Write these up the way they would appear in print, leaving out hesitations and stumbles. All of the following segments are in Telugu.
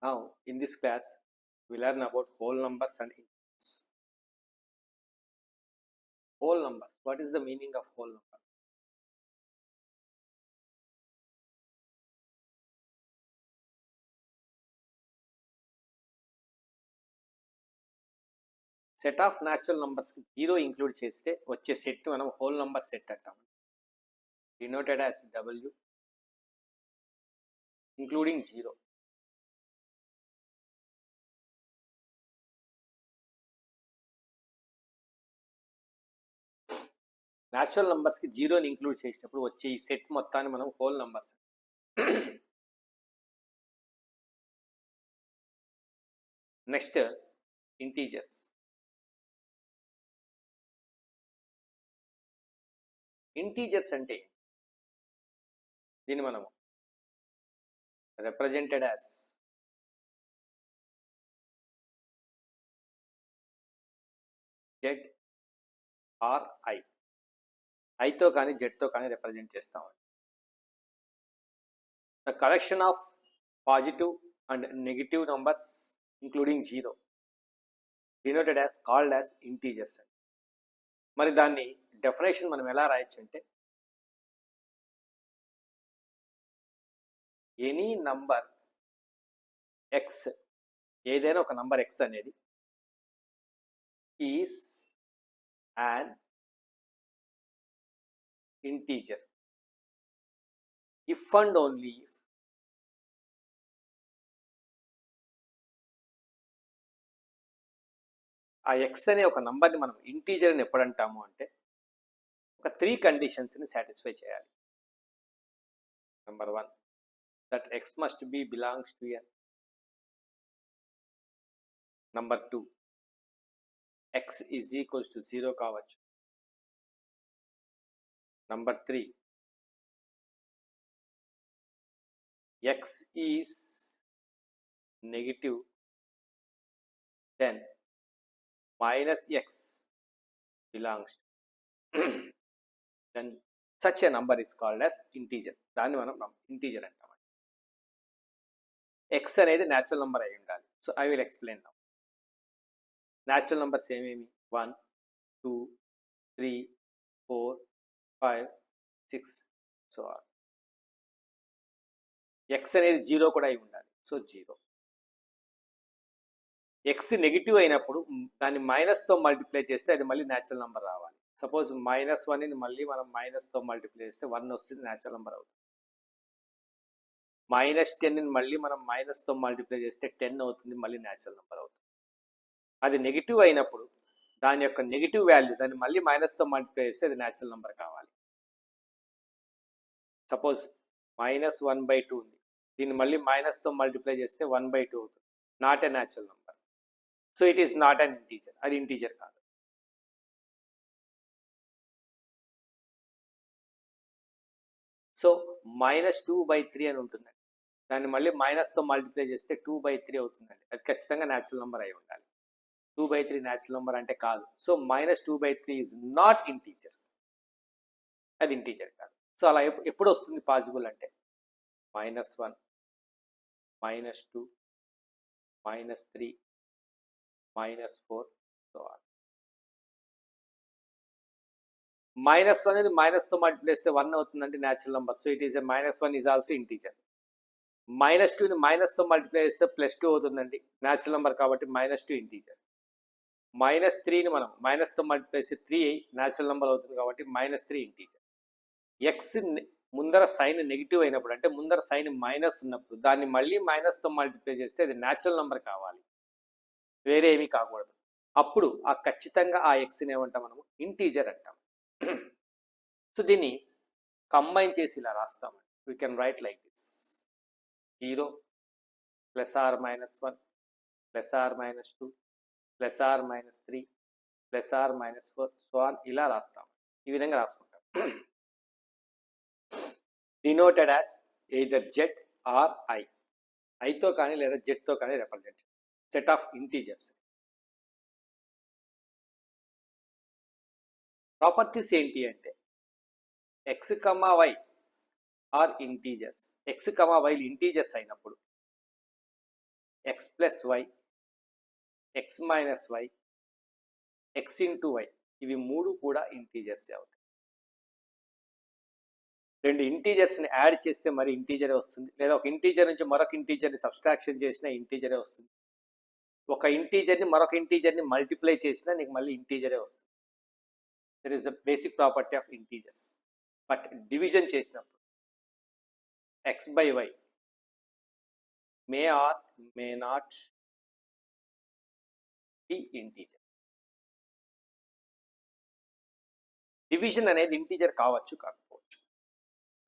Now, in this class, we learn about whole numbers and integers. Whole numbers. What is the meaning of whole number? Set of natural numbers కి 0 ఇంక్లూడ్ చేస్తే వచ్చే సెట్ మనం హోల్ నంబర్ సెట్ అంటాం. Denoted as W including 0. Natural numbers కి 0ని ఇంక్లూడ్ చేసినప్పుడు వచ్చే ఈ సెట్ మొత్తాన్ని మనం whole numbers. Next integers. Integers అంటే దీన్ని మనం represented as Z or I. ఐతో కానీ జెడ్తో కానీ రిప్రజెంట్ చేస్తామండి. The collection of positive and negative numbers including 0 denoted as called as integers అండి. మరి దాన్ని డెఫినేషన్ మనం ఎలా రాయొచ్చు అంటే ఎనీ నంబర్ ఎక్స్, ఏదైనా ఒక నంబర్ ఎక్స్ అనేది is and integer if and only if ఆ ఎక్స్ అనే ఒక నంబర్ని మనం ఇంటీజర్ అని ఎప్పుడు అంటాము అంటే ఒక 3 కండిషన్స్ని సాటిస్ఫై చేయాలి. Number 1, that x must be belongs to N. Number 2, x is equals to 0 కావచ్చు. Number 3, x is negative, then minus x belongs to then such a number is called as integer. దాన్ని మనం ఇంటీజర్ అంటాం. x అనేది న్యాచురల్ నంబర్ అయి ఉండాలి. So I will explain now. Natural numbers ఏమేమి? 1, 2, 3, 4, 5, 6 సో x అనేది 0 కూడా అయి ఉండాలి. సో 0. ఎక్స్ నెగిటివ్ అయినప్పుడు దాన్ని మైనస్తో మల్టిప్లై చేస్తే అది మళ్ళీ న్యాచురల్ నెంబర్ రావాలి. సపోజ్ -1ని మళ్ళీ మనం మైనస్తో మల్టిప్లై చేస్తే 1 వస్తుంది, న్యాచురల్ నెంబర్ అవుతుంది. -10ని మళ్ళీ మనం మైనస్తో మల్టిప్లై చేస్తే 10 అవుతుంది, మళ్ళీ న్యాచురల్ నెంబర్ అవుతుంది. అది నెగిటివ్ అయినప్పుడు దాని యొక్క నెగిటివ్ వాల్యూ దాన్ని మళ్ళీ మైనస్తో మల్టిప్లై చేస్తే అది న్యాచురల్ నెంబర్ కావాలి. సపోజ్ -1/2 ఉంది, దీన్ని మళ్ళీ మైనస్తో మల్టిప్లై చేస్తే 1/2 అవుతుంది, not a natural number. So it is not an integer. అది ఇంటీజర్ కాదు. సో -2/3 అని ఉంటుందండి, దాన్ని మళ్ళీ మైనస్తో మల్టిప్లై చేస్తే 2/3 అవుతుందండి. అది ఖచ్చితంగా న్యాచురల్ నెంబర్ అయి ఉండాలి. 2/3 న్యాచురల్ నెంబర్ అంటే కాదు. So -2/3 is not integer. అది ఇంటీజర్ కాదు. సో అలా ఎప్పుడు వస్తుంది పాసిబుల్ అంటే -1, -2, -3, -4 సో ఆన్. -1 అనేది మైనస్తో మల్టిప్లై చేస్తే 1 అవుతుందంటే natural number. So it is a -1 is also integer. -2ని మైనస్తో మల్టిప్లై చేస్తే +2 అవుతుందండి, న్యాచురల్ నెంబర్ కాబట్టి -2 ఇంటీజర్. -3ని మనం మైనస్తో మల్టిప్లై చేస్తే 3 న్యాచురల్ నెంబర్ అవుతుంది కాబట్టి -3 ఇంటీజర్. ఎక్స్ ముందర సైన్ నెగిటివ్ అయినప్పుడు అంటే ముందర సైన్ మైనస్ ఉన్నప్పుడు దాన్ని మళ్ళీ మైనస్తో మల్టిప్లై చేస్తే అది న్యాచురల్ నెంబర్ కావాలి, వేరే ఏమీ కాకూడదు. అప్పుడు ఆ ఖచ్చితంగా ఆ ఎక్స్ని ఏమంటాం మనము? ఇంటీజర్ అంటాం. సో దీన్ని కంబైన్ చేసి ఇలా రాస్తామండి. We can write like this: 0 + or -1 + or -2 + or -3 + or -4 so on ఇలా రాస్తాం. ఈ విధంగా రాసుకుంటాం. Denoted as either Z or I. ఐతో కానీ లేదా జెడ్తో కానీ represent set of integers. Properties ఏంటి అంటే x, y are integers. X, వైలు ఇంటీజర్స్ అయినప్పుడు x plus y, x minus y, x into y, ఇవి మూడు కూడా ఇంటీజర్స్ అవుతాయి. రెండు ఇంటీజర్స్ని యాడ్ చేస్తే మరి ఇంటీజరే వస్తుంది, లేదా ఒక ఇంటీజర్ నుంచి మరొక ఇంటీజర్ని సబ్స్ట్రాక్షన్ చేసినా ఇంటీజరే వస్తుంది. ఒక ఇంటీజర్ని మరొక ఇంటీజర్ని మల్టిప్లై చేసినా నీకు మళ్ళీ ఇంటీజరే వస్తుంది. That is the basic property of integers. But division చేసినప్పుడు x by y may or may not be integer. Division అనేది ఇంటీజర్ కావచ్చు కాకపోవచ్చు,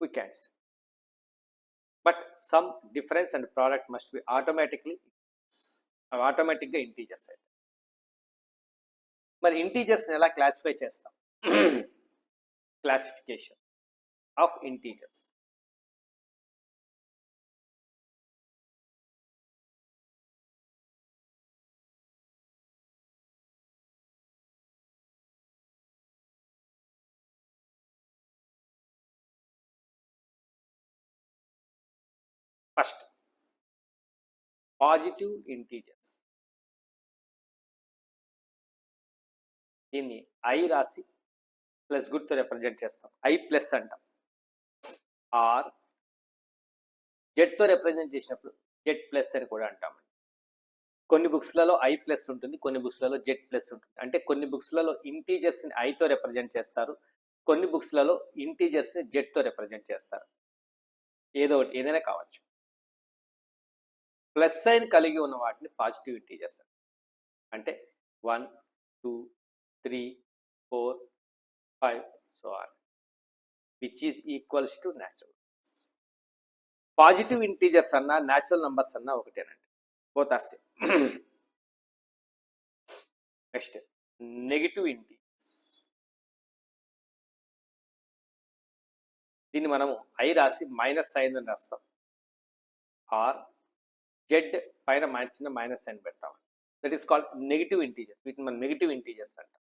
we can't say. But some difference and product must be automatically integers అయితే. మరి ఇంటీజర్స్ని ఎలా క్లాసిఫై చేస్తాం? Classification of integers. First positive integers. దీన్ని ఐ రాసి ప్లస్ గుర్తు రిప్రజెంట్ చేస్తాం, ఐ ప్లస్ అంటాం. ఆర్ జెడ్తో రిప్రజెంట్ చేసినప్పుడు జెడ్ ప్లస్ అని కూడా అంటాం. కొన్ని బుక్స్లలో ఐ ప్లస్ ఉంటుంది, కొన్ని బుక్స్లలో జెడ్ ప్లస్ ఉంటుంది. అంటే కొన్ని బుక్స్లలో ఇంటీజర్స్ని ఐతో రిప్రజెంట్ చేస్తారు, కొన్ని బుక్స్లలో ఇంటీజర్స్ని జెడ్తో రిప్రజెంట్ చేస్తారు. ఏదో ఒకటి, ఏదైనా కావచ్చు. ప్లస్ సైన్ కలిగి ఉన్న వాటిని పాజిటివ్ ఇంటీజర్స్ అంటే 1, 2, 3, 4, 5 so on, which is equals to natural numbers. Positive integers అన్నా న్యాచురల్ నంబర్స్ అన్నా ఒకటేనండి, both are same. Next negative integers. దీన్ని మనము ఐ రాసి మైనస్ సైన్ అని రాస్తాం, ఆర్ జెడ్ పైన చిన్న మైనస్ సైన్ పెడతాం. That is called negative integers. వీటిని మనం నెగిటివ్ ఇంటీజర్స్ అంటాం.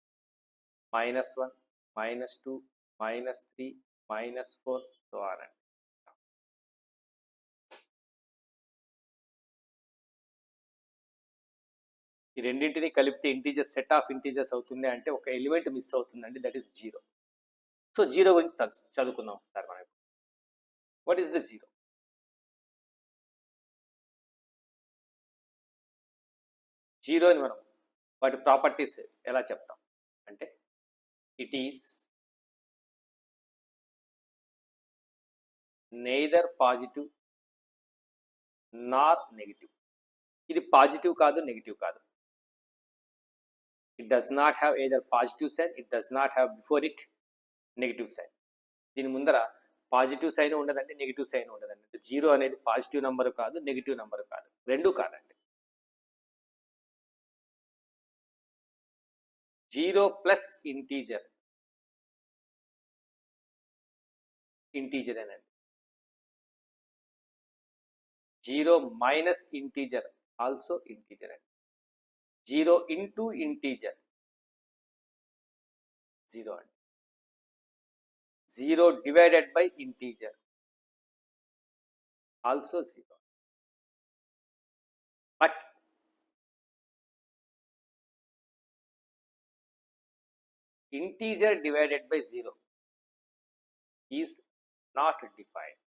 -1, -2, -3, -4 సో ఆన్. ఈ రెండింటిని కలిపితే ఇంటీజర్స్ సెట్ ఆఫ్ ఇంటీజర్స్ అవుతుంది అంటే ఒక ఎలిమెంట్ మిస్ అవుతుందండి, that is zero. So zero గురించి చదువుకుందాం ఒకసారి మనం. What is the zero? జీరోని మనం వాటి ప్రాపర్టీస్ ఎలా చెప్తాం అంటే, it is neither positive nor negative. ఇది పాజిటివ్ కాదు, నెగిటివ్ కాదు. It does not have either positive sign, it does not have before it negative sign. దీని ముందర పాజిటివ్ సైన్ ఉండదండి, నెగిటివ్ సైన్ ఉండదండి. జీరో అనేది పాజిటివ్ నంబరు కాదు, నెగిటివ్ నంబరు కాదు, రెండూ కాదండి. జీరో ప్లస్ ఇంటీజర్ అనండి. Zero minus integer also integer అండి. జీరో ఇంటూ ఇంటీజర్ జీరో అండి. Zero divided by integer also zero. But integer divided by 0 is not defined.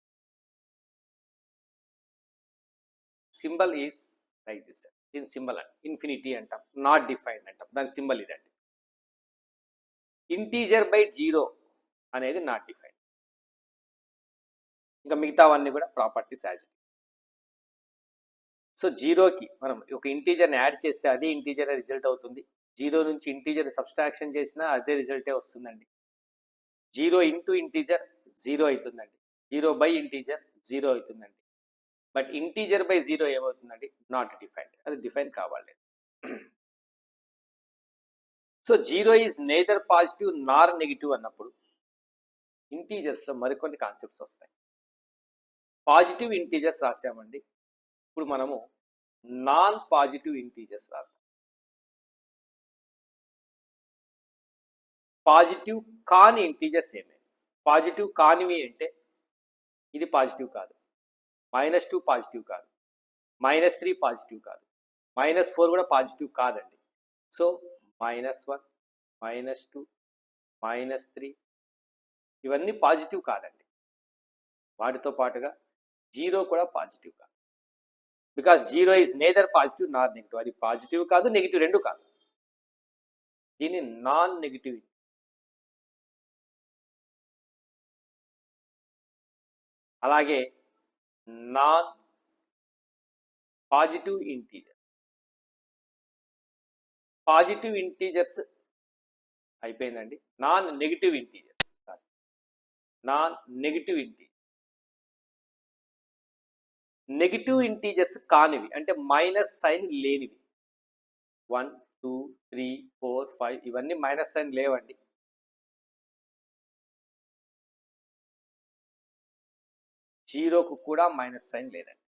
Symbol is like this. In symbol infinity antam, not defined antam. Then symbol idanti. Integer by 0 అనేది not defined. ఇంకా మిగతావన్నీ కూడా ప్రాపర్టీస్ యాజ్. సో జీరోకి మనం ఒక ఇంటీజర్ని యాడ్ చేస్తే అదే ఇంటీజర్ రిజల్ట్ అవుతుంది. జీరో నుంచి ఇంటీజర్ సబ్స్ట్రాక్షన్ చేసినా అదే రిజల్టే వస్తుందండి. జీరో ఇంటూ ఇంటీజర్ జీరో అవుతుందండి, జీరో బై ఇంటీజర్ జీరో అవుతుందండి. బట్ ఇంటీజర్ బై జీరో ఏమవుతుందండి? Not defined. అది డిఫైన్ కావాలి. So zero is neither positive nor negative అన్నప్పుడు ఇంటీజర్స్లో మరికొన్ని కాన్సెప్ట్స్ వస్తాయి. పాజిటివ్ ఇంటీజర్స్ రాసామండి, ఇప్పుడు మనము నాన్ పాజిటివ్ ఇంటీజర్స్ రాద్దాం. పాజిటివ్ కాని ఇంటీజర్స్ ఏమే? పాజిటివ్ కానివి అంటే ఇది పాజిటివ్ కాదు, -2 పాజిటివ్ కాదు, -3 పాజిటివ్ కాదు, -4 కూడా పాజిటివ్ కాదండి. సో -1, -2, -3 ఇవన్నీ పాజిటివ్ కాదండి. వాటితో పాటుగా 0 కూడా పాజిటివ్ కాదు. Because 0 is neither positive nor negative. అది పాజిటివ్ కాదు, నెగిటివ్ రెండు కాదు. దీన్ని నాన్ నెగిటివ్. అలాగే non positive integer. Positive integers అయిపోయిందండి. Non negative integers, non negative integer. Negative integers కానివి అంటే మైనస్ సైన్ లేనివి 1, 2, 3, 4, 5 ఇవన్నీ మైనస్ సైన్ లేవండి. జీరోకు కూడా మైనస్ సైన్ లేదండి,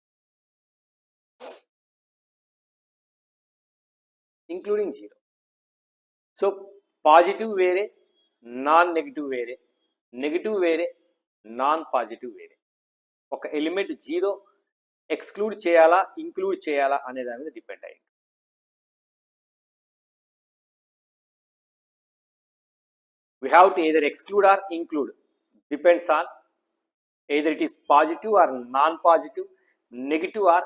ఇంక్లూడింగ్ జీరో. సో పాజిటివ్ వేరే, నాన్ నెగిటివ్ వేరే, నెగిటివ్ వేరే, నాన్ పాజిటివ్ వేరే. ఒక ఎలిమెంట్ జీరో ఎక్స్క్లూడ్ చేయాలా, ఇంక్లూడ్ చేయాలా అనే దాని మీద డిపెండ్ అయ్యింది. We have to either exclude or include, depends on either it is positive or non-positive, negative or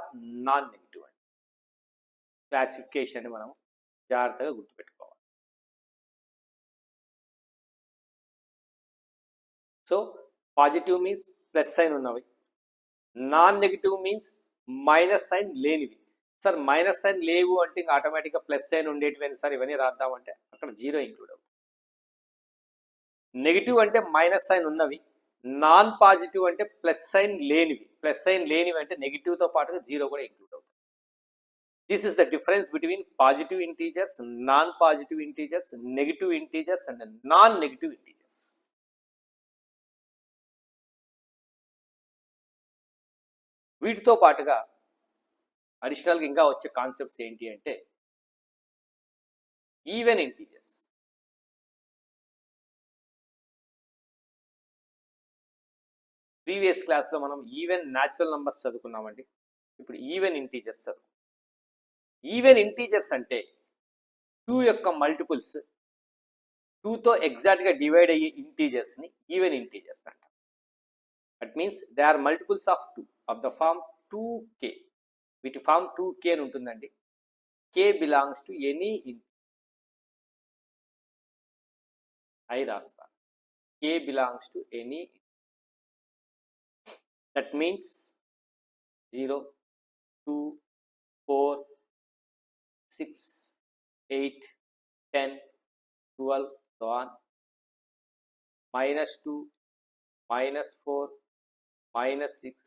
non-negative. Classification మనం జాగ్రత్తగా గుర్తుపెట్టుకోవాలి. So positive means plus sign ఉన్నవి, non negative means minus sign లేనివి. సార్ మైనస్ సైన్ లేవు అంటే ఇంకా ఆటోమేటిక్గా ప్లస్ సైన్ ఉండేటివి సార్ ఇవన్నీ రాద్దామంటే అక్కడ జీరో ఇంక్లూడ్ అవుతుంది. నెగిటివ్ అంటే మైనస్ సైన్ ఉన్నవి, నాన్ పాజిటివ్ అంటే ప్లస్ సైన్ లేనివి. ప్లస్ సైన్ లేనివి అంటే నెగిటివ్తో పాటుగా జీరో కూడా ఇంక్లూడ్ అవుతుంది. This is the difference between positive integers, non positive integers, negative integers and non negative integers. వీటితో పాటుగా అడిషనల్గా ఇంకా వచ్చే కాన్సెప్ట్స్ ఏంటి అంటే ఈవెన్ ఇంటీజర్స్. ప్రీవియస్ క్లాస్లో మనం ఈవెన్ న్యాచురల్ నంబర్స్ చదువుకున్నామండి. ఇప్పుడు ఈవెన్ ఇంటీజర్స్ చదువు. ఈవెన్ ఇంటీజర్స్ అంటే 2 యొక్క మల్టిపుల్స్ 2తో ఎగ్జాక్ట్గా డివైడ్ అయ్యే ఇంటీజర్స్ని ఈవెన్ ఇంటీజర్స్ అంటాం. That means they are multiples of 2 of the form 2k. వీటి ఫార్మ్ 2k అని ఉంటుందండి. k belongs to any I రాస్తా, k belongs to any. That means 0, 2, 4, 6, 8, 10, 12, so on. -2, -4, -6,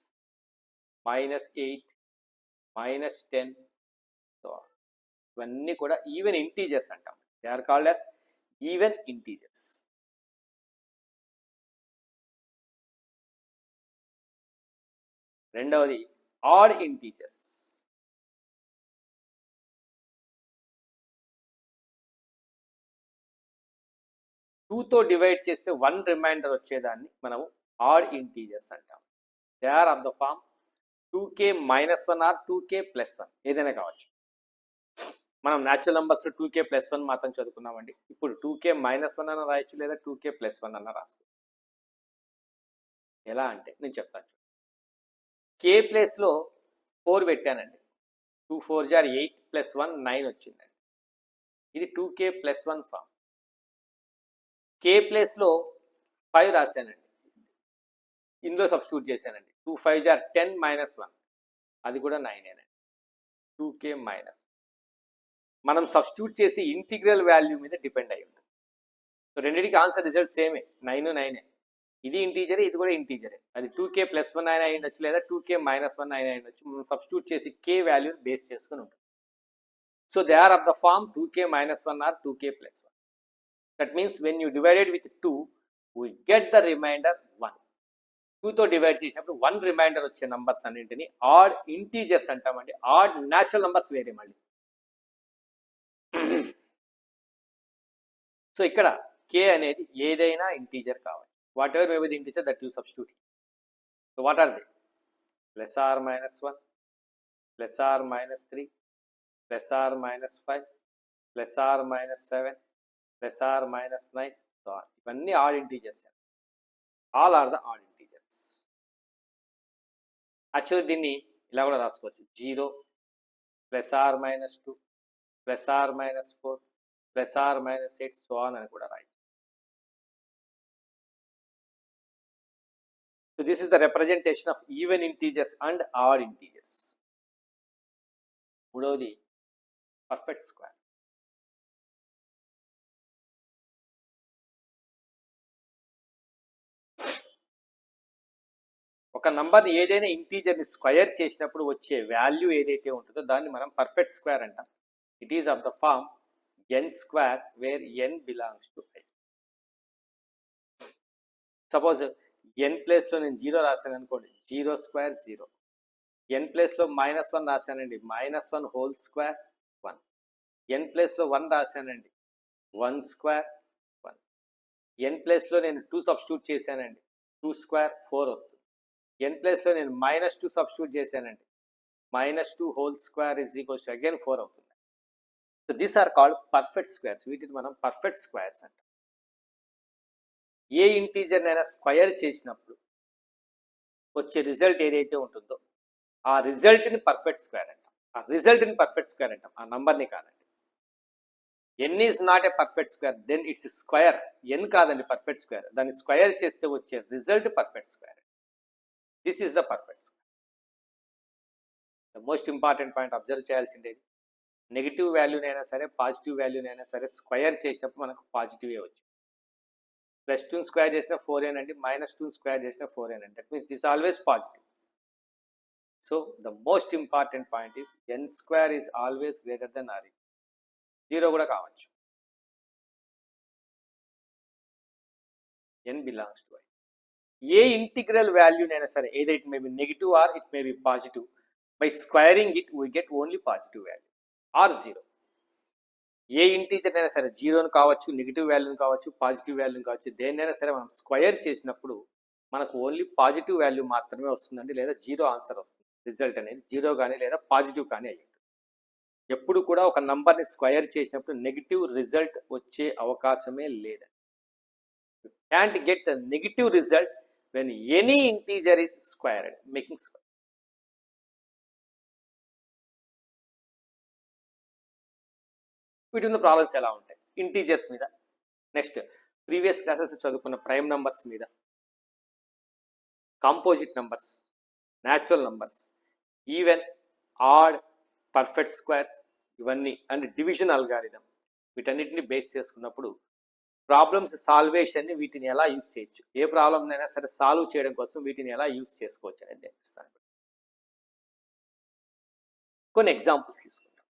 -8, -10, so on. ఇవన్నీ కూడా ఈవెన్ ఇంటీజర్స్ అంటాం. They are called as even integers. రెండవది ఆడ్ ఇంటీజర్స్. టూతో డివైడ్ చేస్తే 1 రిమైండర్ వచ్చేదాన్ని మనం ఆడ్ ఇంటీజర్స్ అంటాం. They are of the form 2k -1 or 2k +1 ఏదైనా కావచ్చు. మనం న్యాచురల్ నంబర్స్ 2k +1 మాత్రం చదువుకున్నామండి. ఇప్పుడు 2k -1 అన్న రాయొచ్చు, లేదా 2k +1 అన్న రాసుకో. ఎలా అంటే నేను చెప్తాను. k ప్లేస్లో 4 పెట్టానండి. 2 4 జార్ 8 +1 9 వచ్చిందండి. ఇది 2k +1 ఫార్మ్. k ప్లేస్లో 5 రాశానండి, ఇందులో సబ్స్టిట్యూట్ చేశానండి. 2 5 జార్ 10 -1 అది కూడా 9 అండి. 2k మైనస్ మనం సబ్స్టిట్యూట్ చేసి ఇంటిగ్రల్ వాల్యూ మీద డిపెండ్ అయ్యి ఉంటుంది. సో రెండింటికి ఆన్సర్ రిజల్ట్ సేమే, 9 9. ఇది ఇంటీజరే, ఇది కూడా ఇంటీజరే. అది 2k +1 అయినా అయ్యిండొచ్చు, లేదా 2k -1 అయినా అయ్యిండొచ్చు. మనం సబ్స్టిట్యూట్ చేసి k వాల్యూని బేస్ చేసుకుని ఉంటుంది. So they are of the form 2k -1 or 2k +1. That means when you divided with 2 we get the remainder 1. 2తో డివైడ్ చేసినప్పుడు 1 రిమైండర్ వచ్చే నంబర్స్ అన్నింటినీ ఆడ్ ఇంటీజర్స్ అంటామండి. ఆడ్ న్యాచురల్ నంబర్స్ వేరే మళ్ళీ. సో ఇక్కడ k అనేది ఏదైనా ఇంటీజర్ కావాలి. Whatever may be the integer that you substitute. So what are they? +or -1, plus or minus 3 plus or minus 5 plus or minus 7 plus or minus 9. So ఇవన్నీ odd integers. All are the odd integers. Actually దీన్ని ఇలా కూడా రాసుకోవచ్చు. 0 plus or minus 2 plus or minus 4 plus or minus 8 so on అని కూడా రాయొచ్చు. So this is the representation of even integers and odd integers. మూడవది పర్ఫెక్ట్ స్క్వేర్. ఒక నంబర్ని ఏదైనా ఇంటీజర్ని స్క్వేర్ చేసినప్పుడు వచ్చే వాల్యూ ఏదైతే ఉంటుందో దాన్ని మనం పర్ఫెక్ట్ స్క్వేర్ అంటాం. It is of the form n square where n belongs to i. సపోజ్ n ప్లేస్లో నేను 0 రాశాను అనుకోండి, 0 స్క్వేర్ 0. n ప్లేస్లో -1 రాశానండి, -1 హోల్ స్క్వేర్ 1. n ప్లేస్లో 1 రాశానండి, 1 స్క్వేర్ 1. n ప్లేస్లో నేను 2 సబ్స్టిట్యూట్ చేశానండి, 2 స్క్వేర్ 4 వస్తుంది. n ప్లేస్లో నేను -2 సబ్స్టిట్యూట్ చేశానండి, -2 whole square is equals to again 4 అవుతుంది. So these are called perfect squares. వీటిని మనం పర్ఫెక్ట్ స్క్వేర్స్ అంటాం. ఏ ఇంటీజర్నైనా స్క్వేర్ చేసినప్పుడు వచ్చే రిజల్ట్ ఏదైతే ఉంటుందో ఆ రిజల్ట్ని పర్ఫెక్ట్ స్క్వేర్ అంటాం. ఆ రిజల్ట్ని పర్ఫెక్ట్ స్క్వేర్ అంటాం, ఆ నంబర్ని కాదండి. n is not a perfect square, then its square. n కాదండి పర్ఫెక్ట్ స్క్వేర్, దాన్ని స్క్వేర్ చేస్తే వచ్చే result perfect square. This is the perfect square. The most important point observe చేయాల్సిందేది, నెగిటివ్ వాల్యూనైనా సరే పాజిటివ్ వాల్యూనైనా సరే స్క్వేర్ చేసినప్పుడు మనకు పాజిటివే వచ్చింది. +2 స్క్వేర్ చేసిన 4 అండి, -2 స్క్వేర్ చేసిన 4 అండి. That means this always positive. So the most important point is n square is always greater than or. 0 కూడా కావచ్చు. n belongs to i. ఏ ఇంటిగ్రల్ వాల్యూనైనా సరే, either it may be negative or it may be positive, by squaring it we get only positive value or 0. A integer అయినా సరే, 0ని కావచ్చు, నెగిటివ్ వాల్యూని కావచ్చు, పాజిటివ్ వాల్యూని కావచ్చు, దేన్నైనా సరే మనం స్క్వేర్ చేసినప్పుడు మనకు ఓన్లీ పాజిటివ్ వాల్యూ మాత్రమే వస్తుందండి, లేదా 0 ఆన్సర్ వస్తుంది. రిజల్ట్ అనేది 0 కానీ లేదా పాజిటివ్ కానీ అయ్యి ఉంటుంది. ఎప్పుడు కూడా ఒక నంబర్ని స్క్వేర్ చేసినప్పుడు నెగిటివ్ రిజల్ట్ వచ్చే అవకాశమే లేదండి. You can't get the negative result when any integer is squared, making square. వీటి మీద ప్రాబ్లమ్స్ ఎలా ఉంటాయి ఇంటీజర్స్ మీద. నెక్స్ట్ ప్రీవియస్ క్లాసెస్ చదువుకున్న ప్రైమ్ నంబర్స్ మీద, composite numbers, natural numbers, even, odd, perfect squares, ఇవన్నీ అండ్ డివిజన్ అల్గారిథం, వీటన్నిటిని బేస్ చేసుకున్నప్పుడు ప్రాబ్లమ్స్ సాల్వేషన్ని వీటిని ఎలా యూజ్ చేయొచ్చు, ఏ ప్రాబ్లమ్ అయినా సరే సాల్వ్ చేయడం కోసం వీటిని ఎలా యూజ్ చేసుకోవచ్చు అనేది తెలుస్తాను. కొన్ని ఎగ్జాంపుల్స్ తీసుకుంటాం.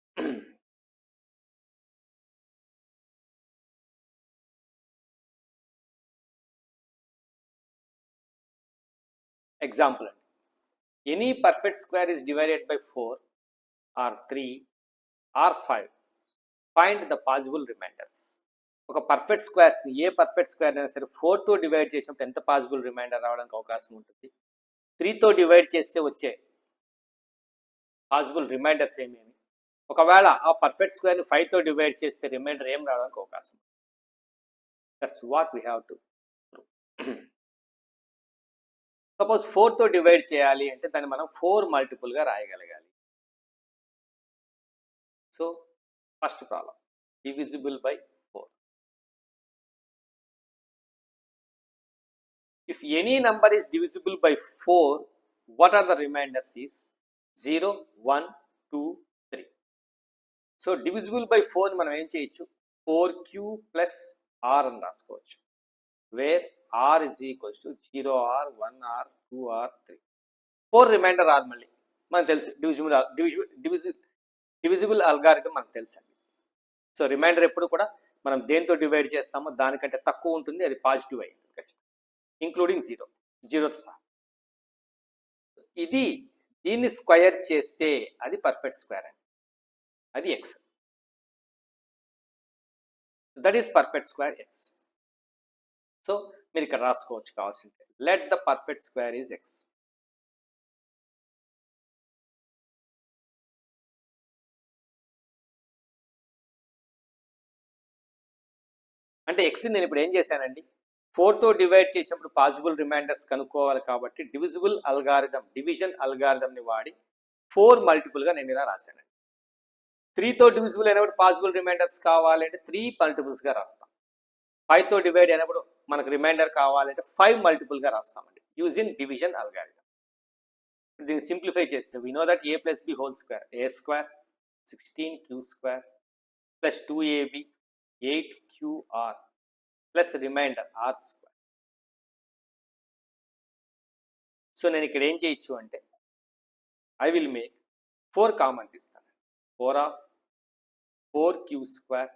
ఎగ్జాంపుల్ అండి, any perfect square is divided by 4 or 3 or 5, find the possible remainders. ఒక పర్ఫెక్ట్ స్క్వేర్స్, ఏ పర్ఫెక్ట్ స్క్వేర్ అయినా సరే 4తో డివైడ్ చేసినప్పుడు ఎంత పాసిబుల్ రిమైండర్ రావడానికి అవకాశం ఉంటుంది, 3తో డివైడ్ చేస్తే వచ్చే పాసిబుల్ రిమైండర్స్ ఏమేమి, ఒకవేళ ఆ పర్ఫెక్ట్ స్క్వేర్ని 5తో డివైడ్ చేస్తే రిమైండర్ ఏం రావడానికి అవకాశం. That's what we have to prove. Suppose 4తో డివైడ్ చేయాలి అంటే దాన్ని మనం 4 మల్టిపుల్గా రాయగలగాలి. So first problem, divisible by 4. If any number is divisible by 4, what are the remainders is 0, 1, 2, 3. So divisible by 4 మనం ఏం చేయొచ్చు, 4q plus r అని రాసుకోవచ్చు, where r is equals to 0r, 1r, 2r, 3. 4 reminder రాదు, మళ్ళీ మనకు తెలుసు డివిజిబుల్ అల్గారిథం మనకు తెలుసు అండి. సో రిమైండర్ ఎప్పుడు కూడా మనం దేంతో డివైడ్ చేస్తామో దానికంటే తక్కువ ఉంటుంది, అది పాజిటివ్ అయ్యింది ఖచ్చితంగా, ఇంక్లూడింగ్ 0తో సహా. ఇది దీన్ని స్క్వేర్ చేస్తే అది పర్ఫెక్ట్ స్క్వేర్ అండి, అది x. That is perfect square x. So మీరు ఇక్కడ రాసుకోవచ్చు కావాల్సింటే, let the perfect square is x. అంటే ఎక్స్ నేను ఇప్పుడు ఏం చేశానండి, 4తో డివైడ్ చేసినప్పుడు పాసిబుల్ రిమైండర్స్ కనుక్కోవాలి కాబట్టి డివిజన్ అల్గారిథంని వాడి 4 మల్టిపుల్గా నేను ఇలా రాశానండి. 3తో డివిజిబుల్ అయినప్పుడు పాసిబుల్ రిమైండర్స్ కావాలంటే 3 మల్టిపుల్స్గా రాస్తాం. 5తో డివైడ్ అయినప్పుడు మనకు రిమైండర్ కావాలంటే 5 మల్టిపుల్గా రాస్తామండి యూజింగ్ డివిజన్ అల్గారిథం. దీన్ని సింప్లిఫై చేస్తే we know that a plus b whole square a square 16q square plus 2ab 8qr plus remainder r square. So నేను ఇక్కడ ఏం చేయొచ్చు అంటే ఐ విల్ మేక్ 4 కామన్ తీస్తాను. 4q square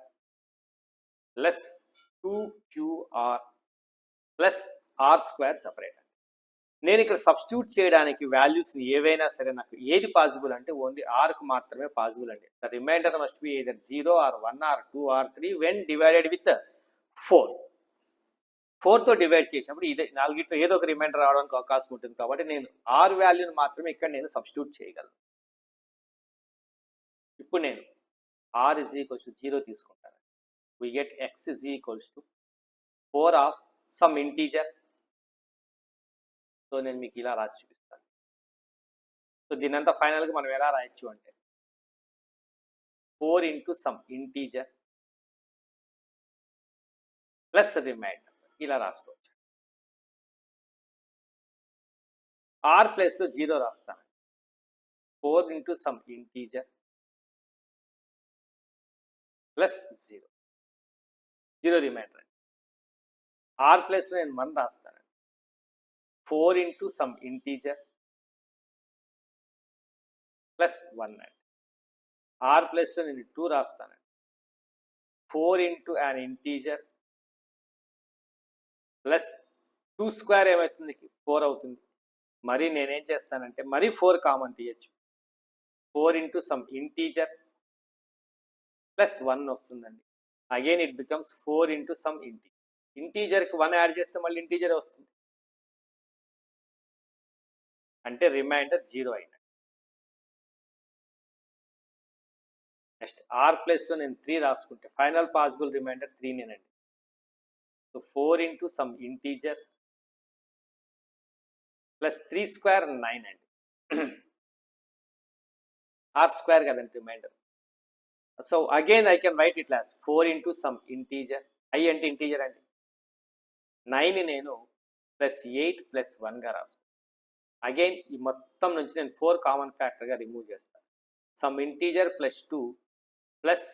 plus 2qr plus r square separate. నేను ఇక్కడ సబ్స్టిట్యూట్ చేయడానికి వాల్యూస్ని ఏవైనా సరే నాకు ఏది పాసిబుల్ అంటే ఓన్లీ ఆర్కు మాత్రమే పాసిబుల్ అండి. The remainder must be either 0 or 1 or 2 or 3 when divided with 4. 4తో డివైడ్ చేసినప్పుడు ఇదే నాలుగిట్లో ఏదో ఒక రిమైండర్ రావడానికి అవకాశం ఉంటుంది కాబట్టి నేను ఆర్ వాల్యూని మాత్రమే ఇక్కడ నేను సబ్స్టిట్యూట్ చేయగలను. ఇప్పుడు నేను ఆర్ ఇజ్ ఈక్వల్స్ టు 0 తీసుకుంటాను. We get x is equals to 4 of some integer. So నేను మీకు ఇలా రాసి చూపిస్తాను. సో దీనంతా ఫైనల్గా మనం ఎలా రాయొచ్చు అంటే 4 into some integer plus remainder ఇలా రాసుకోవచ్చు. ఆర్ ప్లేస్లో 0 రాస్తాను. 4 into some integer plus 0 remainder. R ప్లేస్లో నేను 1 రాస్తాను. 4 ఇంటూ సమ్ ఇంటీజర్ ప్లస్ 1 అండి. ఆర్ ప్లేస్లో నేను 2 రాస్తానండి. 4 ఇంటూ అన్ ఇంటీజర్ ప్లస్ 2 స్క్వేర్ ఏమవుతుంది 4 అవుతుంది. మరి నేనేం చేస్తానంటే మరి 4 కామన్ తీయచ్చు. 4 ఇంటూ సమ్ ఇంటీజర్ ప్లస్ 1 వస్తుందండి. Again it becomes 4 into some ఇంటీజర్కి 1 యాడ్ చేస్తే మళ్ళీ ఇంటీజర్ వస్తుంది అంటే రిమైండర్ 0 అయినట్టు. నెక్స్ట్ ఆర్ ప్లేస్లో నేను 3 రాసుకుంటే ఫైనల్ పాసిబుల్ రిమైండర్ 3నేనండి. So 4 into some integer plus 3 square 9 అండి. ఆర్ స్క్వేర్ కదండి remainder. So again I can write it as 4 into some integer. I అంటే ఇంటీజర్ అండి. 9 నేను ప్లస్ 8 ప్లస్ 1గా రాసుకుంటాను. అగైన్ ఈ మొత్తం నుంచి నేను 4 కామన్ ఫ్యాక్టర్గా రిమూవ్ చేస్తాను. సమ్ ఇంటీజర్ ప్లస్ 2 ప్లస్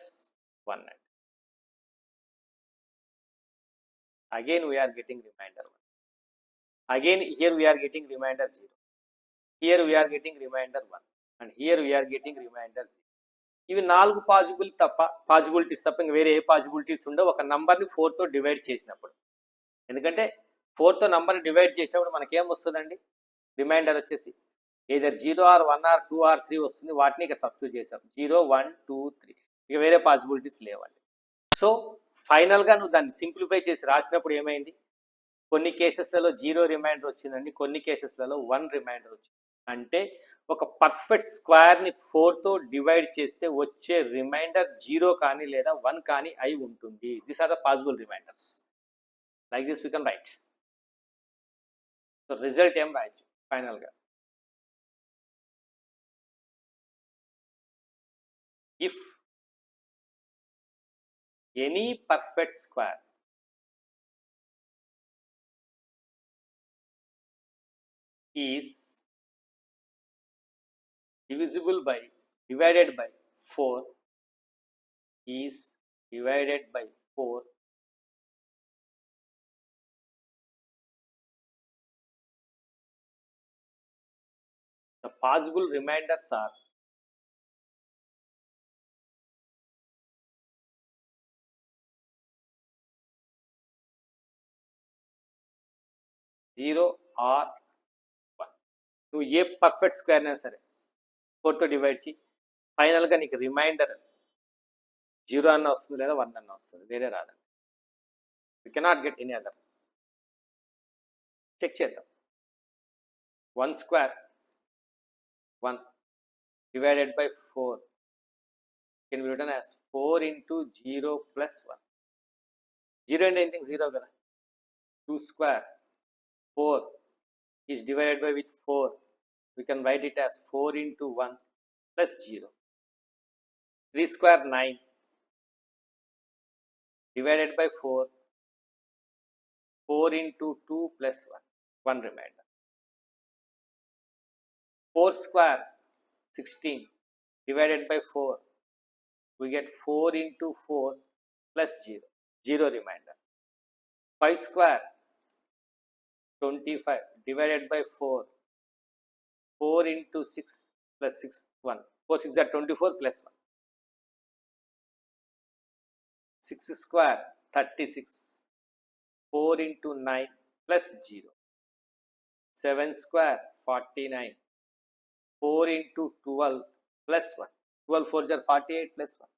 1 అండి. Again we are getting remainder 1. Again here we are getting remainder 0. Here we are getting remainder 1 and here we are getting remainder 0. ఇవి 4 పాసిబిలిటీస్ తప్ప ఇంకా వేరే ఏ పాసిబిలిటీస్ ఉండవు ఒక నంబర్ని 4తో డివైడ్ చేసినప్పుడు. ఎందుకంటే 4తో నంబర్ని డివైడ్ చేసినప్పుడు మనకేం వస్తుందండి రిమైండర్ వచ్చేసి ఏదర్ 0 or 1 or 2 or 3 వస్తుంది. వాటిని ఇక్కడ సబ్స్టిట్యూట్ చేసాం 0 1 2 3 ఇక వేరే పాసిబిలిటీస్ లేవండి. సో ఫైనల్గా నువ్వు దాన్ని సింప్లిఫై చేసి రాసినప్పుడు ఏమైంది కొన్ని కేసెస్లలో 0 రిమైండర్ వచ్చిందండి, కొన్ని కేసెస్లలో 1 రిమైండర్ వచ్చింది. అంటే ఒక పర్ఫెక్ట్ స్క్వేర్ని 4తో డివైడ్ చేస్తే వచ్చే రిమైండర్ 0 కానీ లేదా 1 కానీ అయి ఉంటుంది. These are the possible remainders. Like this we can write. So result ఏం రాయొచ్చు ఫైనల్గా if any perfect square is divided by 4 is divided by 4 the possible remainders are 0 or 1. నువ్వు ఏ పర్ఫెక్ట్ స్క్వేర్ అయినా సరే 4తో డివైడ్ చేయి ఫైనల్గా నీకు రిమైండర్ 0 అన్న వస్తుంది లేదా 1 అన్న వస్తుంది, వేరే రాదండి. You cannot get any other. Check చేద్దాం. 1 square 1 divided by 4 can be written as 4 into 0 plus 1. Zero అంటే ఎనీథింగ్ జీరో కదా. 2 square 4 is divided by with 4. We can write it as 4 into 1 plus 0. 3 square 9 divided by 4. 4 into 2 plus 1. 1 remainder. 4 square 16 divided by 4. We get 4 into 4 plus 0. 0 remainder. 5 square 25 divided by 4. 4 into 6 plus 6 1. 4 6 are 24 plus 1. 6 square 36. 4 into 9 plus 0. 7 square 49. 4 into 12 plus 1. 12 4s are 48 plus 1.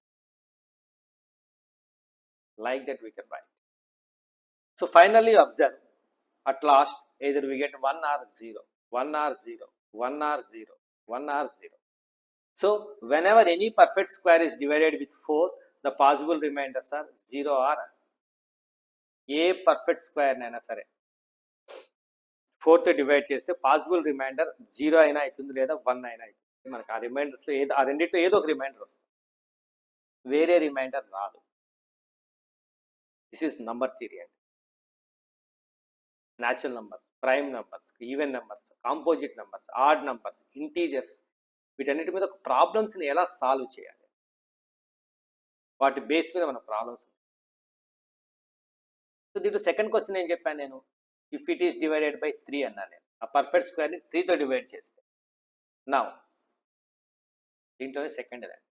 Like that we can write. So finally observe, at last either we get 1 or 0, 1 or 0, 1 or 0, 1 or 0. So whenever any perfect square is divided with 4, the possible remainders are 0 or A perfect square అయినా సరే 4తో డివైడ్ చేస్తే పాసిబుల్ రిమైండర్ 0 అయినా అవుతుంది లేదా 1 అయినా అవుతుంది. మనకు ఆ రిమైండర్స్లో ఏదో ఆ రెండింటిలో ఏదో ఒక రిమైండర్ వస్తుంది, వేరే రిమైండర్ రాదు. దిస్ ఈస్ నంబర్ థియరీ అండి. Natural numbers, prime numbers, even numbers, composite numbers, add numbers, integers, వీటన్నిటి మీద ఒక ప్రాబ్లమ్స్ని ఎలా సాల్వ్ చేయాలి, వాటి బేస్ మీద మన ప్రాబ్లమ్స్. సో దీంట్లో సెకండ్ క్వశ్చన్ ఏం చెప్పాను నేను, if it is divided by 3 అన్నాను నేను. ఆ పర్ఫెక్ట్ స్క్వేర్ని 3తో డివైడ్ చేస్తే నా దీంట్లోనే సెకండ్ రండి.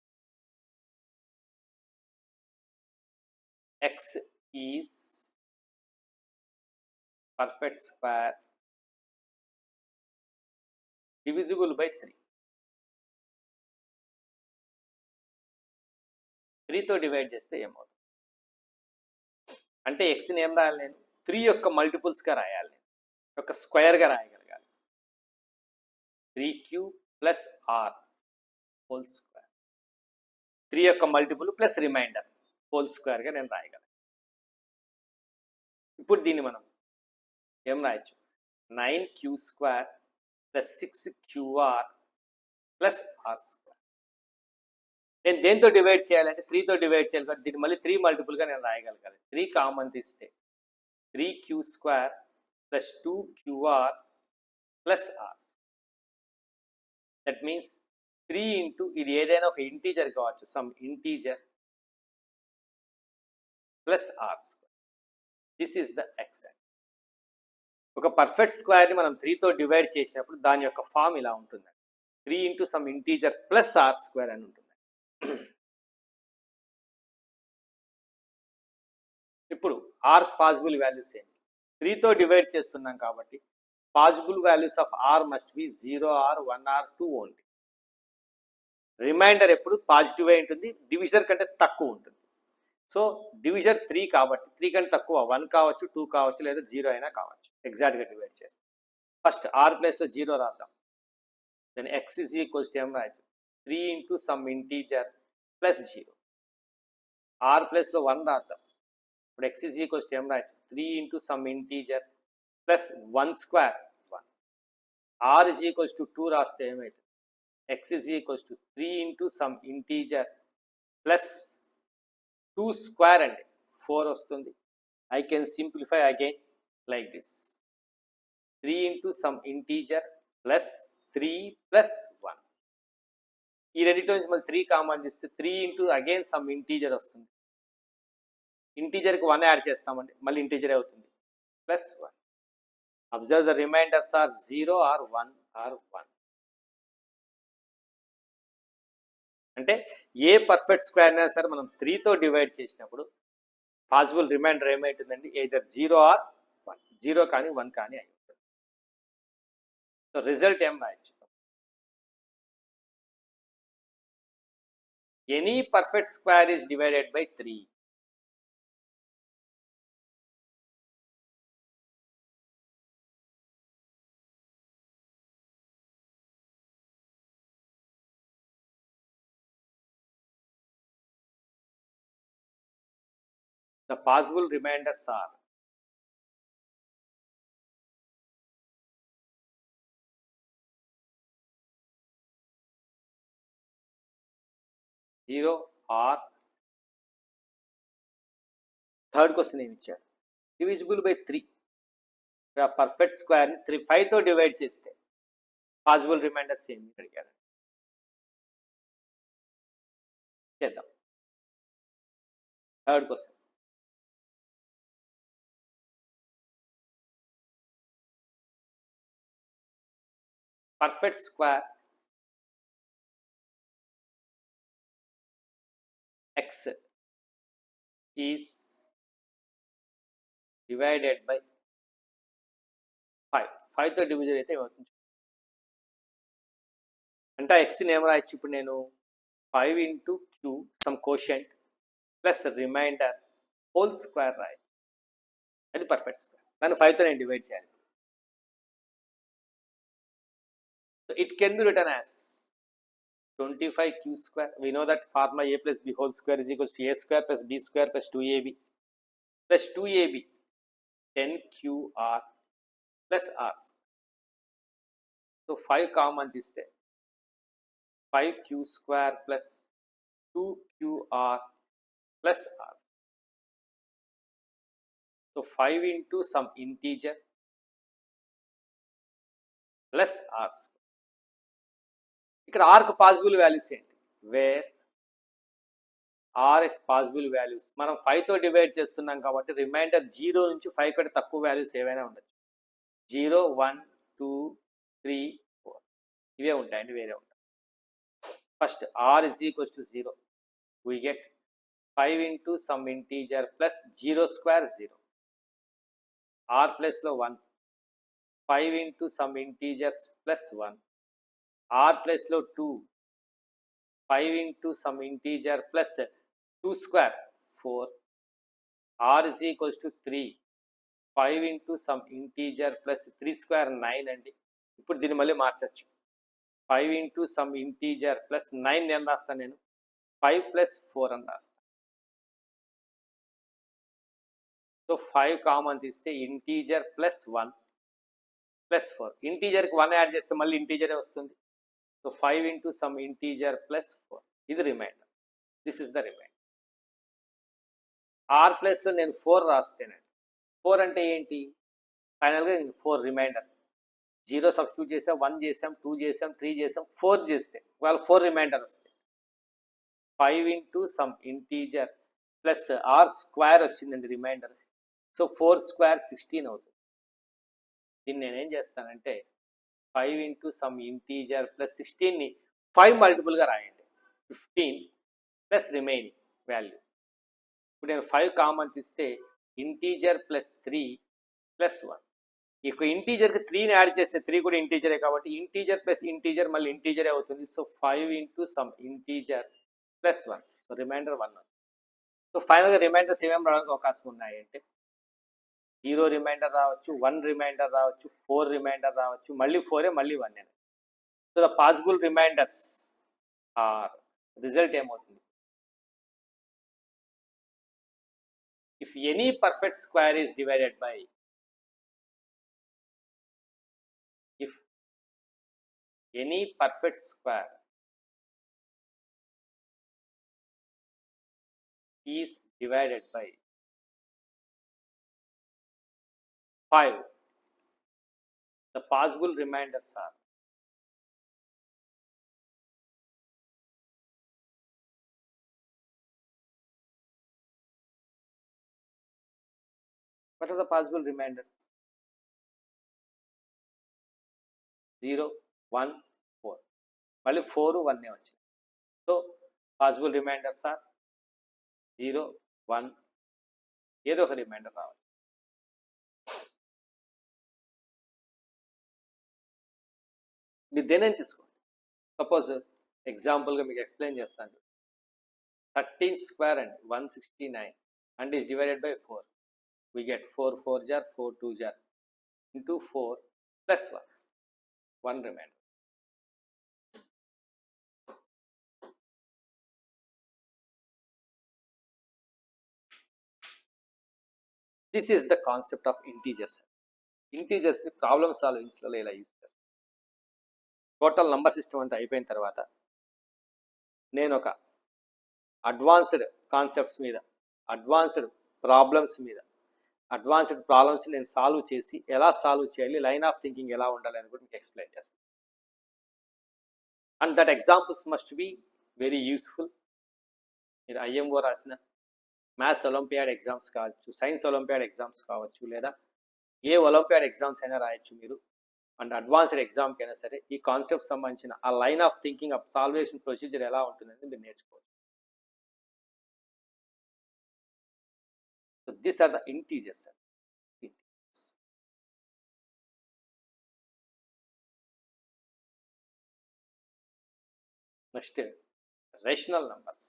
x is perfect square divisible by 3. 3తో divide చేస్తే ఏమవుతుంది అంటే ఎక్స్ని ఏం రాయాలి నేను, 3 యొక్క మల్టిపుల్స్గా రాయాలి, నేను ఒక స్క్వేర్గా రాయగలగాలి. 3q plus r whole square, 3 యొక్క మల్టిపుల్ ప్లస్ రిమైండర్ హోల్ స్క్వేర్గా నేను రాయగలను. ఇప్పుడు దీన్ని మనం ఏం రాయొచ్చు, 9q square plus 6qr plus r square. నేను దేంతో డివైడ్ చేయాలంటే 3తో డివైడ్ చేయాలి కాబట్టి దీన్ని మళ్ళీ 3 మల్టిపుల్గా నేను రాయగలగాలి. 3 కామన్ తీస్తే 3q స్క్వేర్ plus 2qr plus r. That means 3 into ఇది ఏదైనా ఒక ఇంటీజర్ కావచ్చు, some integer plus r square. This is the x. ఒక పర్ఫెక్ట్ స్క్వేర్ని మనం 3తో డివైడ్ చేసినప్పుడు దాని యొక్క ఫామ్ ఇలా ఉంటుంది, 3 into some integer plus r square అని ఉంటుంది. ఇప్పుడు ఆర్ పాసిబుల్ వాల్యూస్ ఏంటి, 3తో డివైడ్ చేస్తున్నాం కాబట్టి possible values of r must be 0 or 1 or 2 only. Remainder ఎప్పుడు పాజిటివ్ అయి ఉంటుంది, డివిజర్ కంటే తక్కువ ఉంటుంది. సో డివిజర్ 3 కాబట్టి 3 కంటే తక్కువ 1 కావచ్చు, 2 కావచ్చు, లేదా 0 అయినా కావచ్చు. ఎగ్జాక్ట్గా డివైడ్ చేస్తాం. ఫస్ట్ ఆర్ ప్లేస్లో 0 రాద్దాం. Then x is equals to ఏం రాయచ్చు, 3 into some integer plus 0. R ప్లేస్లో 1 రాద్దాం. ఇప్పుడు ఎక్స్ ఈజ్ ఈక్వల్స్ టు ఏం రాయచ్చు, 3 into some integer plus 1 square 1. R is equals to 2 రాస్తే ఏమవుతుంది, x is equals to 3 into some integer plus 2 square and 4 వస్తుంది. I can simplify again like this, 3 into some integer plus 3 plus 1. ఈ రెండిట్లో నుంచి మళ్ళీ 3 కామన్ తీస్తే 3 into again some integer వస్తుంది. ఇంటీజర్కి 1 యాడ్ చేస్తామండి, మళ్ళీ ఇంటీజర్ అవుతుంది plus 1. Observe the remainders are 0 or 1 or 1. అంటే ఏ పర్ఫెక్ట్ స్క్వేర్ అయినా సరే మనం 3తో డివైడ్ చేసినప్పుడు పాసిబుల్ రిమైండర్ ఏమవుతుందండి, ఎయిదర్ 0 ఆర్ 1, 0 కానీ 1 కానీ అయి ఉంటుంది. సో రిజల్ట్ ఏం రాయొచ్చు, any perfect square is divided by 3. The possible remainders are 0 or third question ఏమి ఇచ్చాడు, డివిజిబుల్ బై 3. పర్ఫెక్ట్ స్క్వేర్ ని 5 తో డివైడ్ చేస్తే పాసిబుల్ రిమైండర్స్ ఏమి అడిగాడు. చేద్దాం. Third question, perfect square x is divided by 5. 5 తో డివిజన్ అయితే ఏమవుతుంది అంటే x ని ఏం రాయొచ్చు ఇప్పుడు నేను 5 into q some quotient plus remainder whole square రాయొచ్చు. అది పర్ఫెక్ట్ స్క్వేర్. దాన్ని 5 తో నేను డివైడ్ చేయాలి. So it can be written as 25q square. We know that formula a plus b whole square is equals to a square plus b square plus 2ab plus 2ab 10qr plus r. So 5 common తీస్తే 5q square plus 2qr plus r. So 5 into some integer plus r. ఇక్కడ r కు పాసిబుల్ వాల్యూస్ ఏంటి, వేర్ r పాసిబుల్ వాల్యూస్ మనం 5 తో డివైడ్ చేస్తున్నాం కాబట్టి రిమైండర్ 0 నుంచి 5 కంటే తక్కువ వాల్యూస్ ఏవైనా ఉండొచ్చు. 0 1 2 3 4 ఇవే ఉంటాయండి, వేరే ఉంటాయి. First r is equals to 0. We get 5 into some integer plus 0 square 0. r plus లో 1, 5 into some integers plus 1. r plus లో 2, 5 into some integer plus 2 square 4. r is equals to 3, 5 into some integer plus 3 square 9 అండి. ఇప్పుడు దీన్ని మళ్ళీ మార్చచ్చు. 5 into some integer plus 9 నేను రాస్తాను, నేను 5 plus 4 అని రాస్తాను. సో 5 కామన్ తీస్తే ఇంటీజర్ ప్లస్ 1 ప్లస్ 4. ఇంటీజర్కి 1 యాడ్ చేస్తే మళ్ళీ ఇంటీజరే వస్తుంది. So 5 into some integer plus 4. ఇది రిమైండర్. This is the remainder. R ప్లస్లో నేను 4 రాస్తేనండి. 4 అంటే ఏంటి, ఫైనల్గా 4 రిమైండర్. 0 సబ్స్టిట్యూట్ చేసాం, 1 చేసాం, 2 చేసాం, 3 చేసాం, 4 చేస్తే వాళ్ళు 4 రిమైండర్ వస్తాయి. 5 into some integer plus r square వచ్చిందండి రిమైండర్. సో 4 స్క్వేర్ 16 అవుతుంది. దీన్ని నేనేం చేస్తానంటే 5 into some integer plus 16ని 5 మల్టిపుల్గా రాయండి. 15 ప్లస్ రిమైనింగ్ వాల్యూ. ఇప్పుడు నేను 5 కామన్ తీస్తే ఇంటీజర్ ప్లస్ 3 ప్లస్ 1. ఇక ఇంటీజర్కి 3ని యాడ్ చేస్తే 3 కూడా ఇంటీజరే కాబట్టి ఇంటీజర్ ప్లస్ ఇంటీజర్ మళ్ళీ ఇంటీజరే అవుతుంది. So 5 into some integer plus 1. So remainder 1. So ఫైనల్గా రిమైండర్స్ ఏమేమి రావడానికి అవకాశం ఉన్నాయి అంటే 0 రిమైండర్ రావచ్చు, 1 రిమైండర్ రావచ్చు, 4 రిమైండర్ రావచ్చు, మళ్ళీ 4 మళ్ళీ 1. So the possible remainders are, result ఏమవుతుంది, if any perfect square is divided by, if any perfect square is divided by 5, the possible remainders are what are the possible remainders? 0 1 4 మళ్ళీ 4 1 వచ్చింది. సో పాసిబుల్ రిమైండర్స్ ఆర్ 0 1, ఏదో ఒక రిమైండర్ రావాలి. మీరు దేనైనా తీసుకోండి. సపోజ్ ఎగ్జాంపుల్గా మీకు ఎక్స్ప్లెయిన్ చేస్తాను. 13 స్క్వేర్ అండి 169 and is divided by 4. we get 4 4 jar 4 2 jar into 4 plus 1 remainder. This is the concept of integers. ఇంటీజర్స్ని ప్రాబ్లమ్ సాల్వింగ్స్లలో ఇలా యూజ్ చేస్తాను. టోటల్ నంబర్ సిస్టమ్ అంతా అయిపోయిన తర్వాత నేను ఒక అడ్వాన్స్డ్ కాన్సెప్ట్స్ మీద, అడ్వాన్స్డ్ ప్రాబ్లమ్స్ మీద, అడ్వాన్స్డ్ ప్రాబ్లమ్స్ నేను సాల్వ్ చేసి ఎలా సాల్వ్ చేయాలి, లైన్ ఆఫ్ థింకింగ్ ఎలా ఉండాలి అని కూడా మీకు ఎక్స్ప్లెయిన్ చేస్తాను. And that examples must be very useful. మీరు ఐఎంఓ రాసిన మ్యాథ్స్ ఒలింపియాడ్ ఎగ్జామ్స్ కావచ్చు, సైన్స్ ఒలింపియాడ్ ఎగ్జామ్స్ కావచ్చు, లేదా ఏ ఒలింపియాడ్ ఎగ్జామ్స్ అయినా రాయొచ్చు మీరు. అండ్ అడ్వాన్స్డ్ ఎగ్జామ్కి అయినా సరే ఈ కాన్సెప్ట్ సంబంధించిన ఆ line of thinking, of solution procedure ఎలా ఉంటుందని మీరు నేర్చుకోవచ్చు. So these are the integers. Next rational numbers.